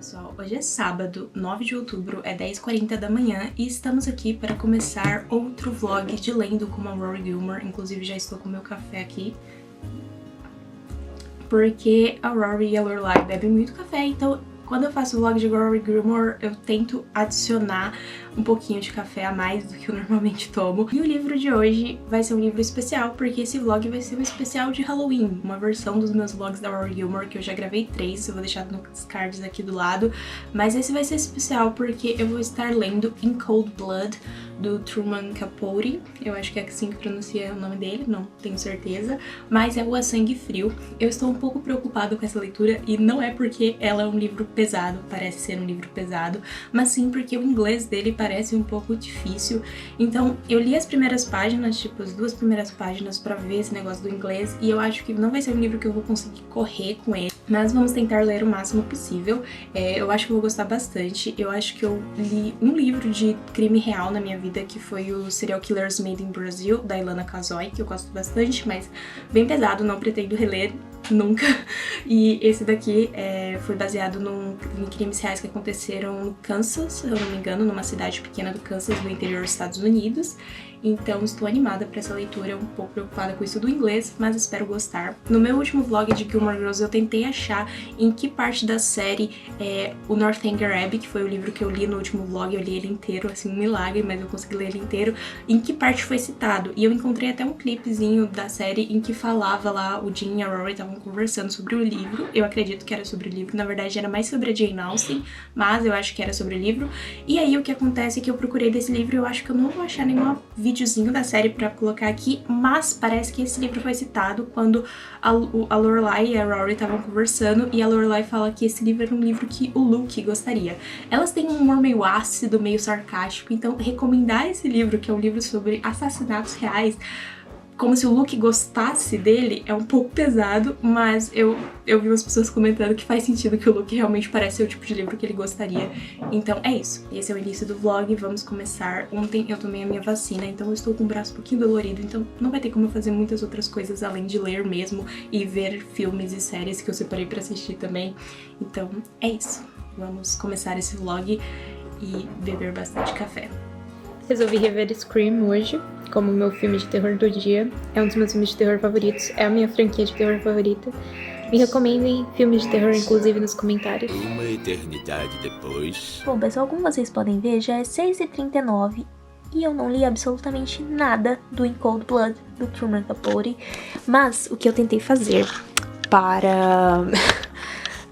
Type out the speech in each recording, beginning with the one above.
Pessoal, hoje é sábado, 9 de outubro, é 10h40 da manhã e estamos aqui para começar outro vlog de lendo com a Rory Gilmore. Inclusive já estou com meu café aqui, porque a Rory e a Lorelai bebem muito café, então quando eu faço vlog de Rory Gilmore eu tento adicionar um pouquinho de café a mais do que eu normalmente tomo. E o livro de hoje vai ser um livro especial, porque esse vlog vai ser um especial de Halloween, uma versão dos meus vlogs da Rory Gilmore, que eu já gravei 3, eu vou deixar nos cards aqui do lado, mas esse vai ser especial porque eu vou estar lendo In Cold Blood, do Truman Capote, eu acho que é assim que pronuncia o nome dele, não tenho certeza, mas é o A Sangue Frio. Eu estou um pouco preocupada com essa leitura e não é porque ela é um livro pesado, parece ser um livro pesado, mas sim porque o inglês dele parece um pouco difícil. Então eu li as primeiras páginas, tipo as 2 primeiras páginas pra ver esse negócio do inglês, e eu acho que não vai ser um livro que eu vou conseguir correr com ele, mas vamos tentar ler o máximo possível. Eu acho que eu vou gostar bastante. Eu acho que eu li um livro de crime real na minha vida, que foi o Serial Killers Made in Brazil, da Ilana Kazoy, que eu gosto bastante, mas bem pesado, não pretendo reler nunca. E esse daqui foi baseado em crimes reais que aconteceram no Kansas, se eu não me engano, numa cidade pequena do Kansas, do interior dos Estados Unidos. Então estou animada para essa leitura, um pouco preocupada com isso do inglês, mas espero gostar. No meu último vlog de Gilmore Girls eu tentei achar em que parte da série o Northanger Abbey, que foi o livro que eu li no último vlog, eu li ele inteiro, assim, um milagre, mas eu consegui ler ele inteiro, em que parte foi citado. E eu encontrei até um clipezinho da série em que falava lá, o Dean e a Rory estavam conversando sobre o livro. Eu acredito que era sobre o livro, na verdade era mais sobre a Jane Austen, mas eu acho que era sobre o livro. E aí o que acontece é que eu procurei desse livro e eu acho que eu não vou achar nenhuma videozinho da série pra colocar aqui, mas parece que esse livro foi citado quando a Lorelai e a Rory estavam conversando, e a Lorelai fala que esse livro era um livro que o Luke gostaria. Elas têm um humor meio ácido, meio sarcástico, então recomendar esse livro, que é um livro sobre assassinatos reais, como se o Luke gostasse dele, é um pouco pesado, mas eu vi umas pessoas comentando que faz sentido, que o Luke realmente parece ser o tipo de livro que ele gostaria. Então é isso, esse é o início do vlog, vamos começar. Ontem eu tomei a minha vacina, então eu estou com o braço um pouquinho dolorido, então não vai ter como eu fazer muitas outras coisas além de ler mesmo e ver filmes e séries que eu separei pra assistir também. Então é isso, vamos começar esse vlog e beber bastante café. Resolvi rever Scream hoje, como meu filme de terror do dia. É um dos meus filmes de terror favoritos, é a minha franquia de terror favorita. Me recomendem filmes de terror, inclusive, nos comentários. Uma eternidade depois... Bom, pessoal, como vocês podem ver, já é 6h39 e eu não li absolutamente nada do In Cold Blood, do Truman Capote. Mas o que eu tentei fazer para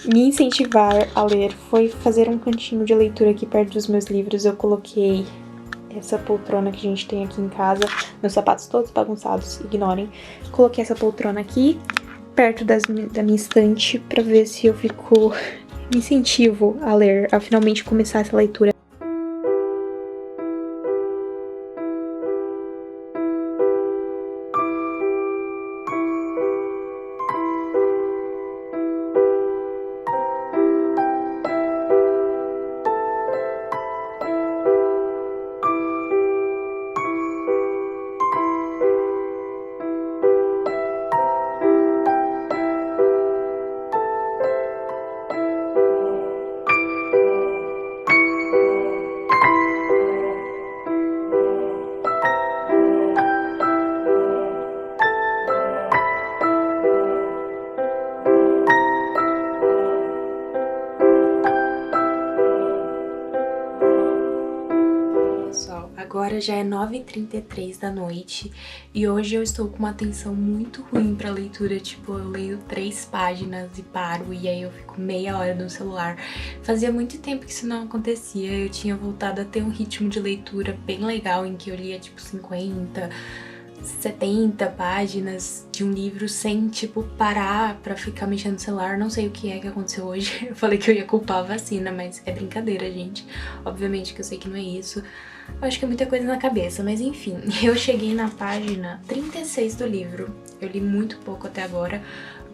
me incentivar a ler foi fazer um cantinho de leitura aqui perto dos meus livros. Eu coloquei essa poltrona que a gente tem aqui em casa, meus sapatos todos bagunçados, ignorem. Coloquei essa poltrona aqui, perto da minha estante, pra ver se eu fico me incentivo a ler, a finalmente começar essa leitura. Agora já é 9h33 da noite e hoje eu estou com uma atenção muito ruim pra leitura, tipo, eu leio 3 páginas e paro, e aí eu fico meia hora no celular. Fazia muito tempo que isso não acontecia, eu tinha voltado a ter um ritmo de leitura bem legal, em que eu lia tipo 50, 70 páginas de um livro sem, tipo, parar pra ficar mexendo no celular. Não sei o que é que aconteceu hoje. Eu falei que eu ia culpar a vacina, mas é brincadeira, gente. Obviamente que eu sei que não é isso. Eu acho que é muita coisa na cabeça, mas enfim. Eu cheguei na página 36 do livro. Eu li muito pouco até agora,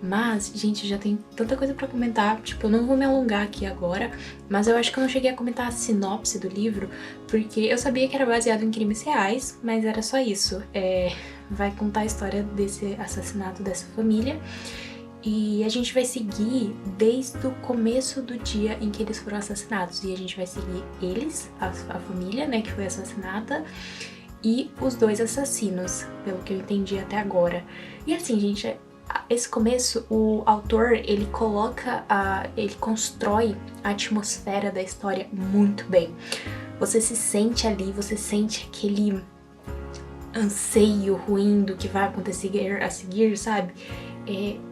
mas, gente, já tem tanta coisa pra comentar. Tipo, eu não vou me alongar aqui agora, mas eu acho que eu não cheguei a comentar a sinopse do livro, porque eu sabia que era baseado em crimes reais, mas era só isso. Vai contar a história desse assassinato dessa família. E a gente vai seguir desde o começo do dia em que eles foram assassinados. E a gente vai seguir eles, a família, né, que foi assassinada, e os 2 assassinos, pelo que eu entendi até agora. E assim, gente, esse começo, o autor, ele constrói a atmosfera da história muito bem. Você se sente ali, você sente aquele anseio ruim do que vai acontecer a seguir, sabe?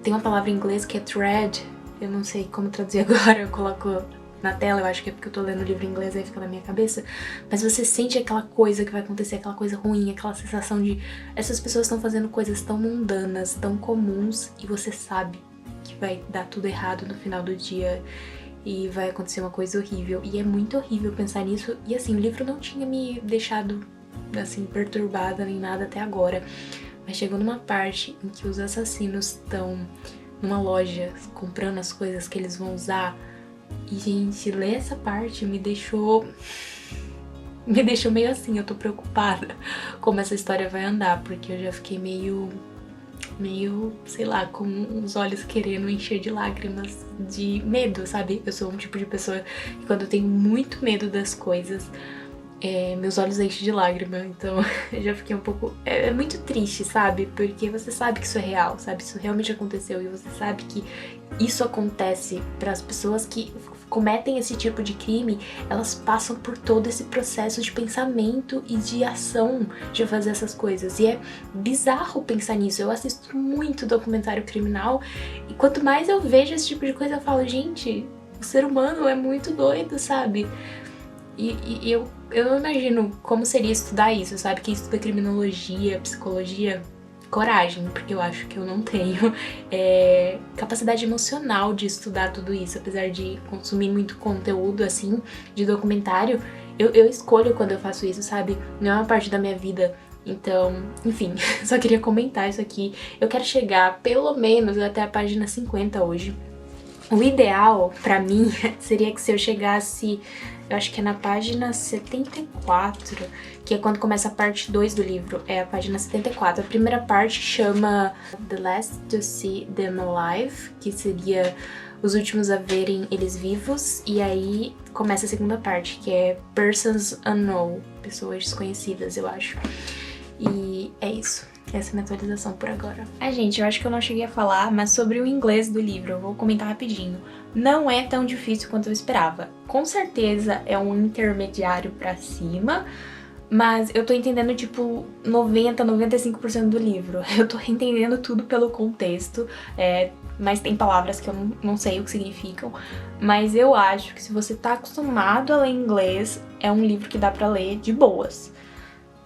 Tem uma palavra em inglês que é dread, eu não sei como traduzir agora, eu coloco na tela, eu acho que é porque eu tô lendo o livro em inglês, aí fica na minha cabeça, mas você sente aquela coisa que vai acontecer, aquela coisa ruim, aquela sensação de essas pessoas estão fazendo coisas tão mundanas, tão comuns, e você sabe que vai dar tudo errado no final do dia e vai acontecer uma coisa horrível, e é muito horrível pensar nisso. E assim, o livro não tinha me deixado assim perturbada nem nada até agora, mas chegou numa parte em que os assassinos estão numa loja comprando as coisas que eles vão usar. E, gente, ler essa parte me deixou meio assim, eu tô preocupada como essa história vai andar, porque eu já fiquei meio, sei lá, com os olhos querendo encher de lágrimas de medo, sabe? Eu sou um tipo de pessoa que quando eu tenho muito medo das coisas, meus olhos enchem de lágrima, então eu já fiquei um pouco... É muito triste, sabe? Porque você sabe que isso é real, sabe? Isso realmente aconteceu e você sabe que isso acontece para as pessoas que cometem esse tipo de crime, elas passam por todo esse processo de pensamento e de ação de fazer essas coisas. E é bizarro pensar nisso. Eu assisto muito documentário criminal e quanto mais eu vejo esse tipo de coisa, eu falo, gente, o ser humano é muito doido, sabe? E eu não imagino como seria estudar isso, sabe? Quem estuda criminologia, psicologia, coragem, porque eu acho que eu não tenho capacidade emocional de estudar tudo isso, apesar de consumir muito conteúdo, assim, de documentário. Eu escolho quando eu faço isso, sabe? Não é uma parte da minha vida. Então, enfim, só queria comentar isso aqui. Eu quero chegar, pelo menos, até a página 50 hoje. O ideal, pra mim, seria que se eu chegasse... Eu acho que é na página 74, que é quando começa a parte 2 do livro. É a página 74. A primeira parte chama The Last to See Them Alive, que seria os últimos a verem eles vivos. E aí começa a segunda parte, que é Persons Unknown, pessoas desconhecidas, eu acho. E é isso. Essa é a minha atualização por agora. Gente, eu acho que eu não cheguei a falar, mas sobre o inglês do livro, eu vou comentar rapidinho. Não é tão difícil quanto eu esperava. Com certeza é um intermediário pra cima, mas eu tô entendendo tipo 95% do livro. Eu tô entendendo tudo pelo contexto, mas tem palavras que eu não sei o que significam. Mas eu acho que se você tá acostumado a ler inglês, é um livro que dá pra ler de boas.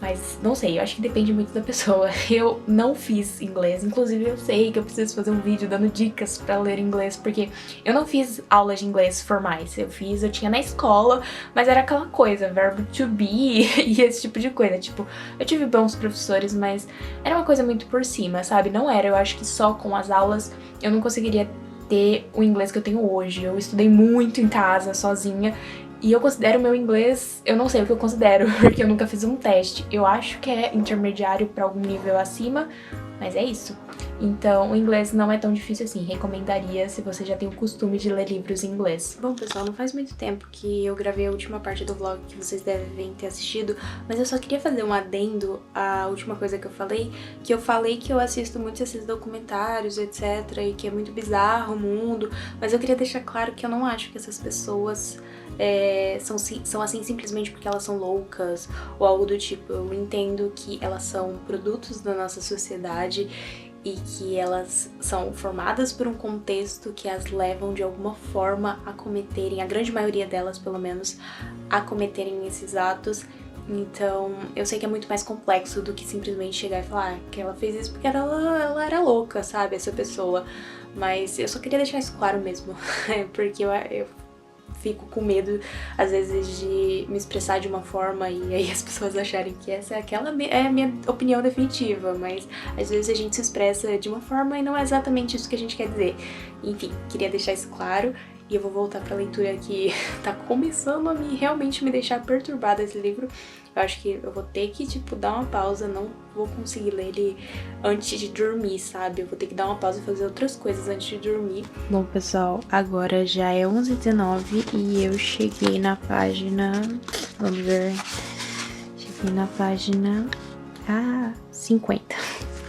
Mas não sei, eu acho que depende muito da pessoa. Eu não fiz inglês, inclusive eu sei que eu preciso fazer um vídeo dando dicas pra ler inglês, porque eu não fiz aulas de inglês formais. Eu tinha na escola, mas era aquela coisa, verbo to be e esse tipo de coisa. Tipo, eu tive bons professores, mas era uma coisa muito por cima, sabe? Não era, eu acho que só com as aulas eu não conseguiria ter o inglês que eu tenho hoje. Eu estudei muito em casa, sozinha. E eu considero o meu inglês, eu não sei o que eu considero, porque eu nunca fiz um teste. Eu acho que é intermediário para algum nível acima, mas é isso. Então, o inglês não é tão difícil assim. Recomendaria se você já tem o costume de ler livros em inglês. Bom, pessoal, não faz muito tempo que eu gravei a última parte do vlog que vocês devem ter assistido, mas eu só queria fazer um adendo à última coisa que eu falei que eu assisto muito esses documentários, etc, e que é muito bizarro o mundo, mas eu queria deixar claro que eu não acho que essas pessoas são assim simplesmente porque elas são loucas ou algo do tipo. Eu entendo que elas são produtos da nossa sociedade e que elas são formadas por um contexto que as levam de alguma forma a cometerem, a grande maioria delas pelo menos, a cometerem esses atos. Então, eu sei que é muito mais complexo do que simplesmente chegar e falar que ela fez isso porque ela era louca, sabe, essa pessoa. Mas eu só queria deixar isso claro mesmo, porque eu fico com medo, às vezes, de me expressar de uma forma e aí as pessoas acharem que essa é a minha opinião definitiva, mas às vezes a gente se expressa de uma forma e não é exatamente isso que a gente quer dizer. Enfim, queria deixar isso claro. e eu vou voltar pra leitura que tá começando a realmente me deixar perturbada esse livro. Eu acho que eu vou ter que, tipo, dar uma pausa, não vou conseguir ler ele antes de dormir, sabe? Eu vou ter que dar uma pausa e fazer outras coisas antes de dormir. Bom, pessoal, agora já é 11h19 e eu cheguei na página... Vamos ver... Cheguei na página... 50.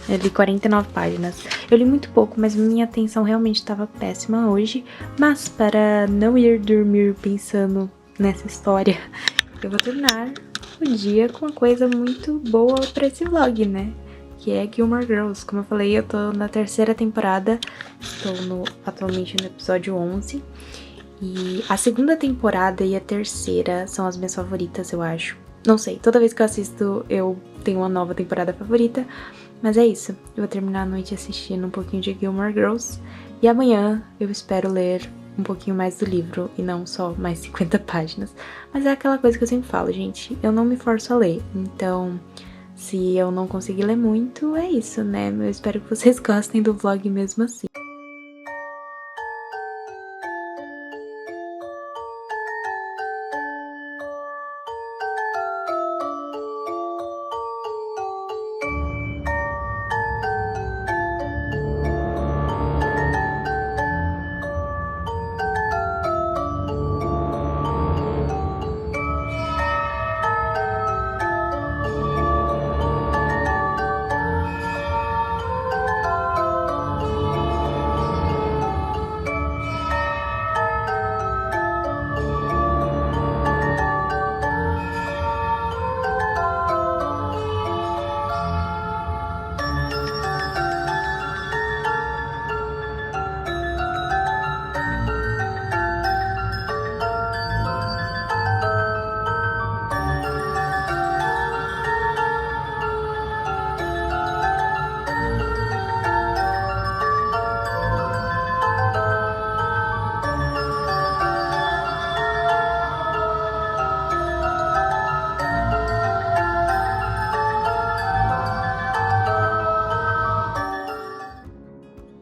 Eu li 49 páginas. Eu li muito pouco, mas minha atenção realmente estava péssima hoje. Mas para não ir dormir pensando nessa história, eu vou terminar o dia com uma coisa muito boa pra esse vlog, né? Que é Gilmore Girls. Como eu falei, eu tô na 3ª temporada. Estou atualmente no episódio 11. E a 2ª temporada e a 3ª são as minhas favoritas, eu acho. Não sei, toda vez que eu assisto eu tenho uma nova temporada favorita. Mas é isso, eu vou terminar a noite assistindo um pouquinho de Gilmore Girls. E amanhã eu espero ler um pouquinho mais do livro e não só mais 50 páginas. Mas é aquela coisa que eu sempre falo, gente, eu não me forço a ler. Então, se eu não conseguir ler muito, é isso, né? Eu espero que vocês gostem do vlog mesmo assim.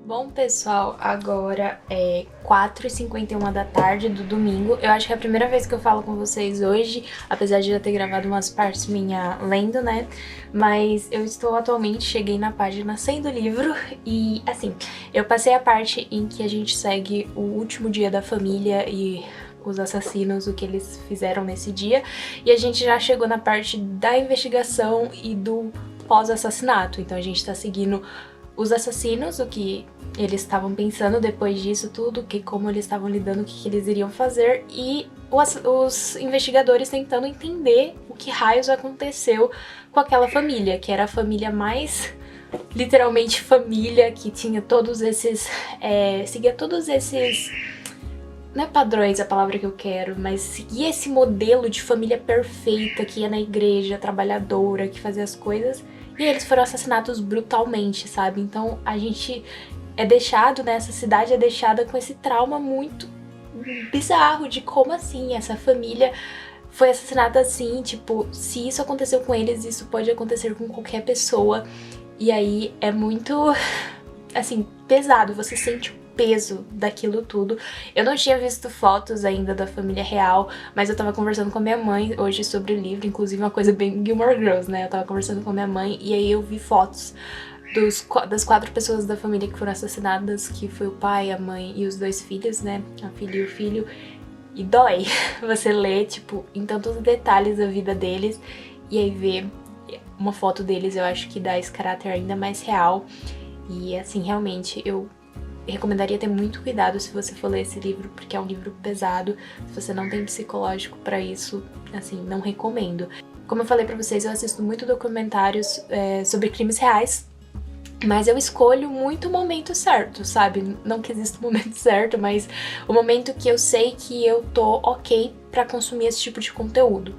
Bom, pessoal, agora é 4h51 da tarde do domingo. Eu acho que é a primeira vez que eu falo com vocês hoje, apesar de já ter gravado umas partes minha lendo, né? Mas eu estou atualmente, cheguei na página 100 do livro e, assim, eu passei a parte em que a gente segue o último dia da família e os assassinos, o que eles fizeram nesse dia, e a gente já chegou na parte da investigação e do pós-assassinato. Então a gente tá seguindo os assassinos, o que eles estavam pensando depois disso tudo, como eles estavam lidando, o que eles iriam fazer, e os investigadores tentando entender o que raios aconteceu com aquela família, que era a família mais, literalmente família, que tinha todos esses, seguia todos esses, não é padrões a palavra que eu quero, mas seguia esse modelo de família perfeita, que ia na igreja, trabalhadora, que fazia as coisas. E eles foram assassinados brutalmente, sabe? Então a gente é deixado, né? Essa cidade é deixada com esse trauma muito bizarro de como assim essa família foi assassinada assim. Tipo, se isso aconteceu com eles, isso pode acontecer com qualquer pessoa. E aí é muito, assim, pesado. Você sente o peso daquilo tudo. Eu não tinha visto fotos ainda da família real, mas eu tava conversando com a minha mãe hoje sobre o livro, inclusive uma coisa bem Gilmore Girls, né? Eu tava conversando com a minha mãe e aí eu vi fotos das 4 pessoas da família que foram assassinadas, que foi o pai, a mãe e os 2 filhos, né? A filha e o filho. E dói você ler, tipo, em tantos detalhes a vida deles e aí ver uma foto deles, eu acho que dá esse caráter ainda mais real. E assim, realmente, eu recomendaria ter muito cuidado se você for ler esse livro, porque é um livro pesado. Se você não tem psicológico pra isso, assim, não recomendo. Como eu falei pra vocês, eu assisto muito documentários sobre crimes reais, mas eu escolho muito o momento certo, sabe? Não que exista o momento certo, mas o momento que eu sei que eu tô ok pra consumir esse tipo de conteúdo.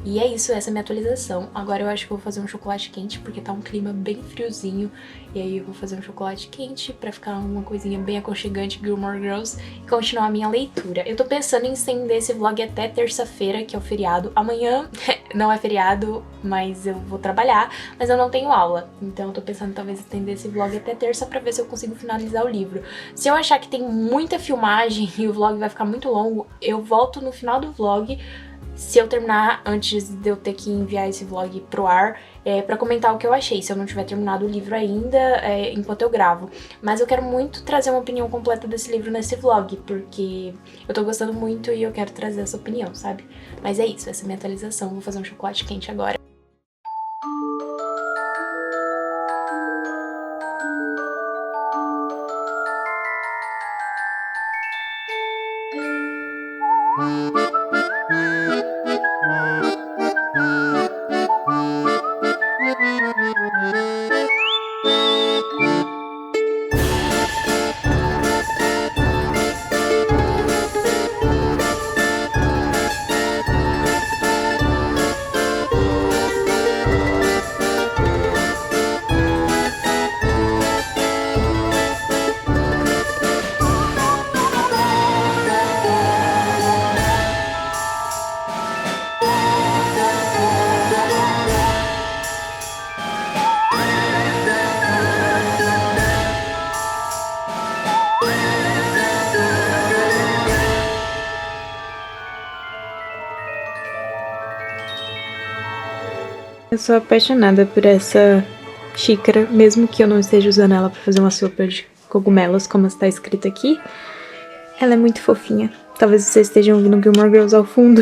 E é isso, essa é a minha atualização. Agora eu acho que eu vou fazer um chocolate quente, porque tá um clima bem friozinho. E aí eu vou fazer um chocolate quente pra ficar uma coisinha bem aconchegante, Gilmore Girls, e continuar a minha leitura. Eu tô pensando em estender esse vlog até terça-feira, que é o feriado. Amanhã não é feriado, mas eu vou trabalhar, mas eu não tenho aula. Então eu tô pensando talvez estender esse vlog até terça pra ver se eu consigo finalizar o livro. Se eu achar que tem muita filmagem e o vlog vai ficar muito longo, eu volto no final do vlog, se eu terminar antes de eu ter que enviar esse vlog pro ar, pra comentar o que eu achei, se eu não tiver terminado o livro ainda, enquanto eu gravo. Mas eu quero muito trazer uma opinião completa desse livro nesse vlog, porque eu tô gostando muito e eu quero trazer essa opinião, sabe? Mas é isso, essa é a minha atualização. Vou fazer um chocolate quente agora. Eu sou apaixonada por essa xícara, mesmo que eu não esteja usando ela pra fazer uma sopa de cogumelos, como está escrito aqui. Ela é muito fofinha. Talvez vocês estejam ouvindo Gilmore Girls ao fundo,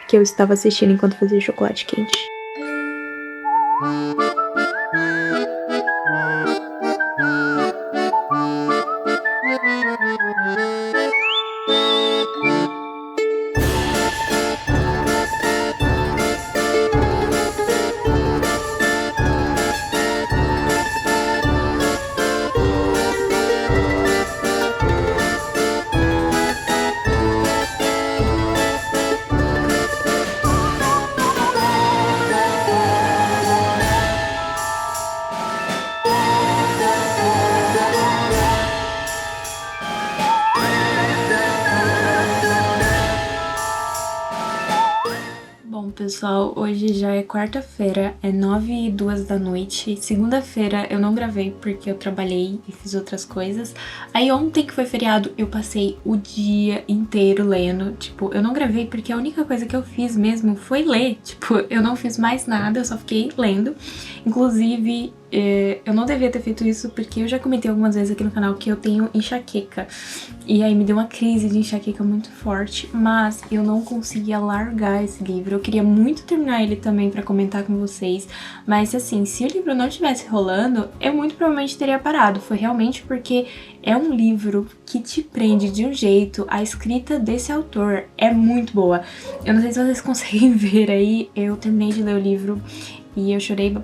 que eu estava assistindo enquanto fazia chocolate quente. Pessoal, hoje já é quarta-feira, é 9h02 da noite. Segunda-feira eu não gravei porque eu trabalhei e fiz outras coisas. Aí ontem, que foi feriado, eu passei o dia inteiro lendo. Tipo, eu não gravei porque a única coisa que eu fiz mesmo foi ler. Tipo, eu não fiz mais nada, eu só fiquei lendo. Inclusive, eu não devia ter feito isso porque eu já comentei algumas vezes aqui no canal que eu tenho enxaqueca. E aí me deu uma crise de enxaqueca muito forte, mas eu não conseguia largar esse livro. Eu queria muito terminar ele também pra comentar com vocês, mas assim, se o livro não estivesse rolando, eu muito provavelmente teria parado. Foi realmente porque é um livro que te prende de um jeito. A escrita desse autor é muito boa. Eu não sei se vocês conseguem ver aí, eu terminei de ler o livro e eu chorei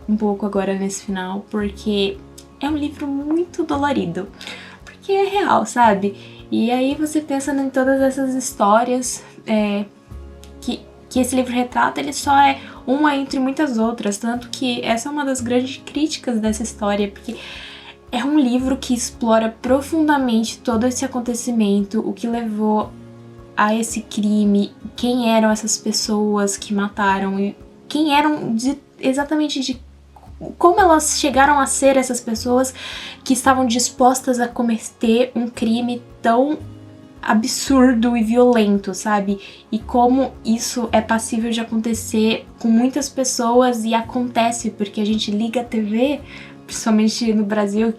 um pouco agora nesse final, porque é um livro muito dolorido, porque é real, sabe? E aí você pensa em todas essas histórias que esse livro retrata, ele só é uma entre muitas outras, tanto que essa é uma das grandes críticas dessa história, porque é um livro que explora profundamente todo esse acontecimento, o que levou a esse crime, quem eram essas pessoas que mataram e quem eram exatamente de como elas chegaram a ser essas pessoas que estavam dispostas a cometer um crime tão absurdo e violento, sabe? E como isso é passível de acontecer com muitas pessoas e acontece porque a gente liga a TV, principalmente no Brasil,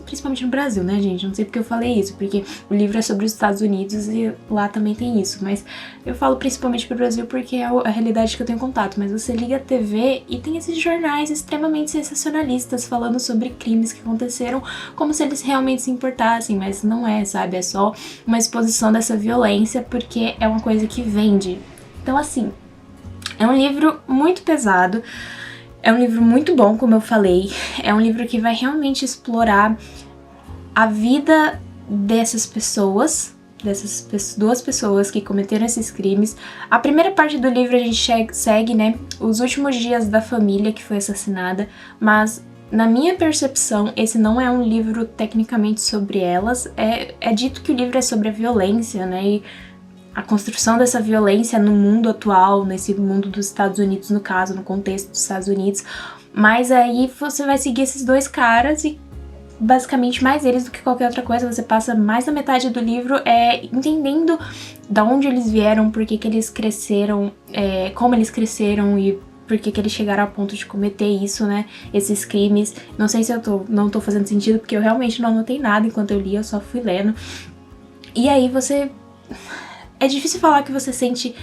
principalmente no Brasil, né, gente? Não sei porque eu falei isso, porque o livro é sobre os Estados Unidos e lá também tem isso, mas eu falo principalmente pro Brasil porque é a realidade que eu tenho contato. Mas você liga a TV e tem esses jornais extremamente sensacionalistas falando sobre crimes que aconteceram como se eles realmente se importassem, mas não é, sabe? É só uma exposição dessa violência porque é uma coisa que vende. Então, assim, é um livro muito pesado. É um livro muito bom, como eu falei. É um livro que vai realmente explorar a vida dessas pessoas, dessas duas pessoas que cometeram esses crimes. A primeira parte do livro a gente segue, né, os últimos dias da família que foi assassinada, mas na minha percepção, esse não é um livro tecnicamente sobre elas. É dito que o livro é sobre a violência, né, e a construção dessa violência no mundo atual, nesse mundo dos Estados Unidos, no caso, no contexto dos Estados Unidos. Mas aí você vai seguir esses dois caras e basicamente mais eles do que qualquer outra coisa. Você passa mais da metade do livro entendendo de onde eles vieram, por que eles cresceram, como eles cresceram e por que eles chegaram ao ponto de cometer isso, né? Esses crimes. Não sei se não tô fazendo sentido, porque eu realmente não anotei nada enquanto eu li, eu só fui lendo. E aí você... É difícil falar que você sente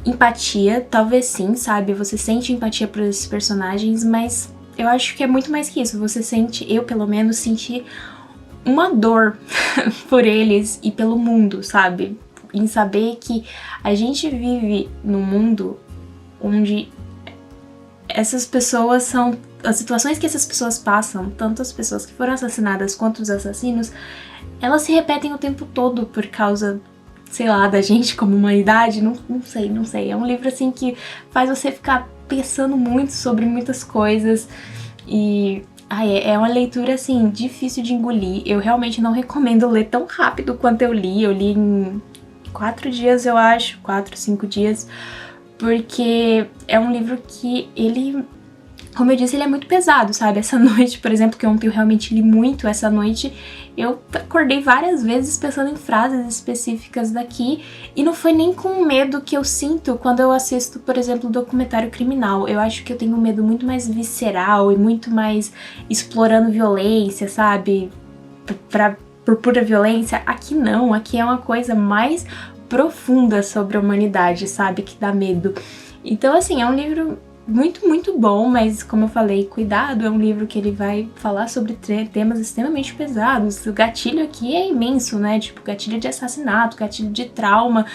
empatia, talvez sim, sabe? Você sente empatia por esses personagens, mas eu acho que é muito mais que isso. Você sente, eu pelo menos, senti uma dor por eles e pelo mundo, sabe? Em saber que a gente vive num mundo onde essas pessoas são... As situações que essas pessoas passam, tanto as pessoas que foram assassinadas quanto os assassinos, elas se repetem o tempo todo por causa, sei lá, da gente como humanidade. Não sei. É um livro, assim, que faz você ficar pensando muito sobre muitas coisas e... é uma leitura, assim, difícil de engolir. Eu realmente não recomendo ler tão rápido quanto eu li. Eu li em 4 dias, eu acho, 4, 5 dias, porque é um livro que ele... Como eu disse, ele é muito pesado, sabe? Essa noite, por exemplo, que ontem eu realmente li muito, essa noite eu acordei várias vezes pensando em frases específicas daqui, e não foi nem com o medo que eu sinto quando eu assisto, por exemplo, documentário criminal. Eu acho que eu tenho um medo muito mais visceral e muito mais explorando violência, sabe? Por pura violência. Aqui não, aqui é uma coisa mais profunda sobre a humanidade, sabe? Que dá medo. Então, assim, é um livro muito, muito bom, mas como eu falei, cuidado, é um livro que ele vai falar sobre temas extremamente pesados. O gatilho aqui é imenso, né? Tipo, gatilho de assassinato, gatilho de trauma,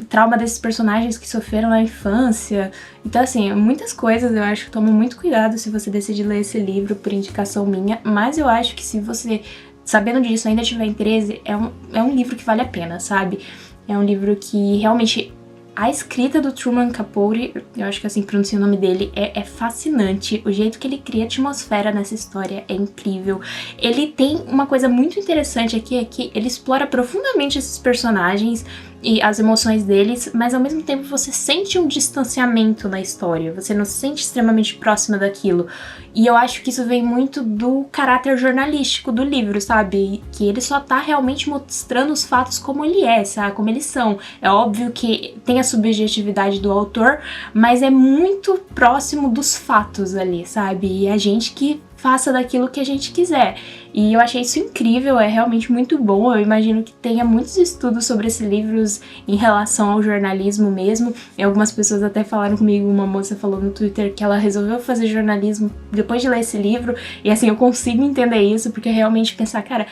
trauma desses personagens que sofreram na infância. Então, assim, muitas coisas eu acho que toma muito cuidado se você decidir ler esse livro por indicação minha, mas eu acho que se você, sabendo disso, ainda tiver interesse, é um livro que vale a pena, sabe? É um livro que realmente... A escrita do Truman Capote, eu acho que assim pronuncia o nome dele, é fascinante. O jeito que ele cria atmosfera nessa história é incrível. Ele tem uma coisa muito interessante aqui, é que ele explora profundamente esses personagens e as emoções deles, mas ao mesmo tempo você sente um distanciamento na história, você não se sente extremamente próxima daquilo. E eu acho que isso vem muito do caráter jornalístico do livro, sabe? Que ele só tá realmente mostrando os fatos como ele é, sabe? Como eles são. É óbvio que tem a subjetividade do autor, mas é muito próximo dos fatos ali, sabe? E a gente que faça daquilo que a gente quiser. E eu achei isso incrível, é realmente muito bom. Eu imagino que tenha muitos estudos sobre esses livros em relação ao jornalismo mesmo. E algumas pessoas até falaram comigo, uma moça falou no Twitter que ela resolveu fazer jornalismo depois de ler esse livro. E assim, eu consigo entender isso, porque realmente pensar, cara,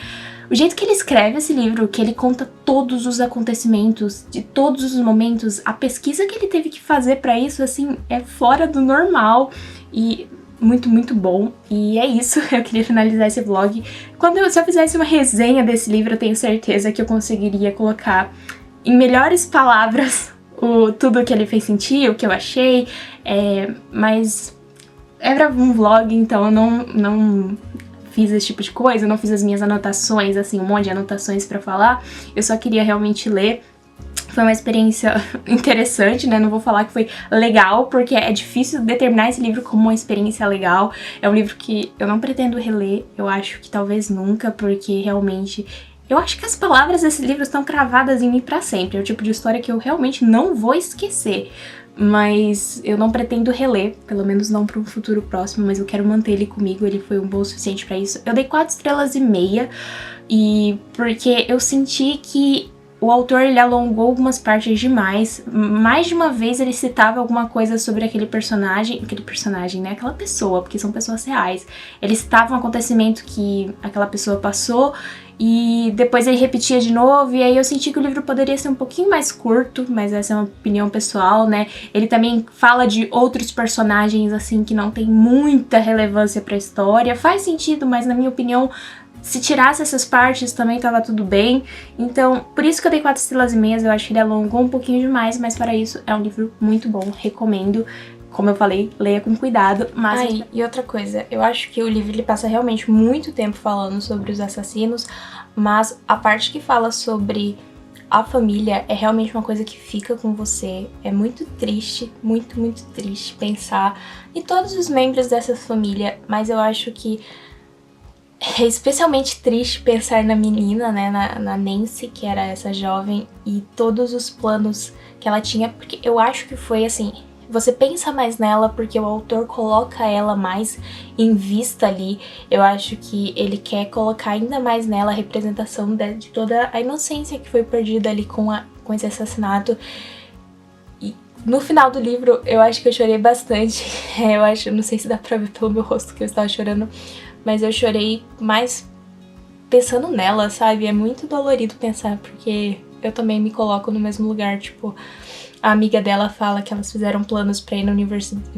o jeito que ele escreve esse livro, que ele conta todos os acontecimentos, de todos os momentos, a pesquisa que ele teve que fazer pra isso, assim, é fora do normal. E muito, muito bom. E é isso, eu queria finalizar esse vlog. Se eu fizesse uma resenha desse livro, eu tenho certeza que eu conseguiria colocar em melhores palavras tudo o que ele fez sentir, o que eu achei, mas era um vlog, então eu não fiz esse tipo de coisa, eu não fiz as minhas anotações, assim, um monte de anotações pra falar. Eu só queria realmente ler. Foi uma experiência interessante, né? Não vou falar que foi legal, porque é difícil determinar esse livro como uma experiência legal. É um livro que eu não pretendo reler, eu acho que talvez nunca, porque realmente... Eu acho que as palavras desse livro estão cravadas em mim pra sempre. É o tipo de história que eu realmente não vou esquecer. Mas eu não pretendo reler, pelo menos não para um futuro próximo, mas eu quero manter ele comigo, ele foi um bom o suficiente pra isso. Eu dei 4 estrelas e meia, e porque eu senti que o autor, ele alongou algumas partes demais. Mais de uma vez ele citava alguma coisa sobre aquele personagem, né? Aquela pessoa, porque são pessoas reais. Ele citava um acontecimento que aquela pessoa passou e depois ele repetia de novo, e aí eu senti que o livro poderia ser um pouquinho mais curto, mas essa é uma opinião pessoal, né? Ele também fala de outros personagens, assim, que não tem muita relevância pra história. Faz sentido, mas na minha opinião se tirasse essas partes também tava tudo bem. Então, por isso que eu dei 4 estrelas e meia. Eu acho que ele alongou um pouquinho demais, mas para isso é um livro muito bom, recomendo. Como eu falei, leia com cuidado, mas... E outra coisa, eu acho que o livro ele passa realmente muito tempo falando sobre os assassinos, mas a parte que fala sobre a família é realmente uma coisa que fica com você. É muito triste, muito, muito triste pensar em todos os membros dessa família, mas eu acho que é especialmente triste pensar na menina, né, na Nancy, que era essa jovem, e todos os planos que ela tinha, porque eu acho que foi assim... Você pensa mais nela porque o autor coloca ela mais em vista ali. Eu acho que ele quer colocar ainda mais nela a representação de toda a inocência que foi perdida ali com esse assassinato. E no final do livro, eu acho que eu chorei bastante. Não sei se dá pra ver pelo meu rosto que eu estava chorando, mas eu chorei mais pensando nela, sabe? É muito dolorido pensar, porque eu também me coloco no mesmo lugar, tipo... A amiga dela fala que elas fizeram planos pra ir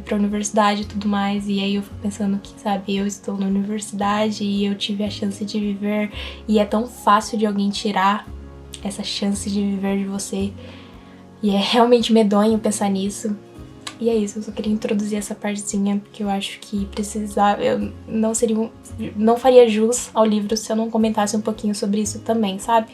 pra universidade e tudo mais. E aí eu fico pensando que, sabe, eu estou na universidade e eu tive a chance de viver. E é tão fácil de alguém tirar essa chance de viver de você. E é realmente medonho pensar nisso. E é isso, eu só queria introduzir essa partezinha, porque eu acho que precisava... Eu não faria jus ao livro se eu não comentasse um pouquinho sobre isso também, sabe?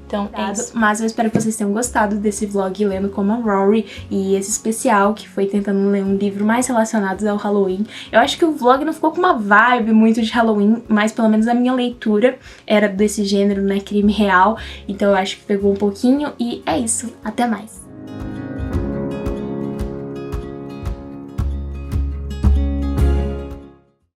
Então, é isso. Mas eu espero que vocês tenham gostado desse vlog lendo como a Rory e esse especial que foi tentando ler um livro mais relacionado ao Halloween. Eu acho que o vlog não ficou com uma vibe muito de Halloween, mas pelo menos a minha leitura era desse gênero, né, crime real. Então eu acho que pegou um pouquinho e é isso. Até mais!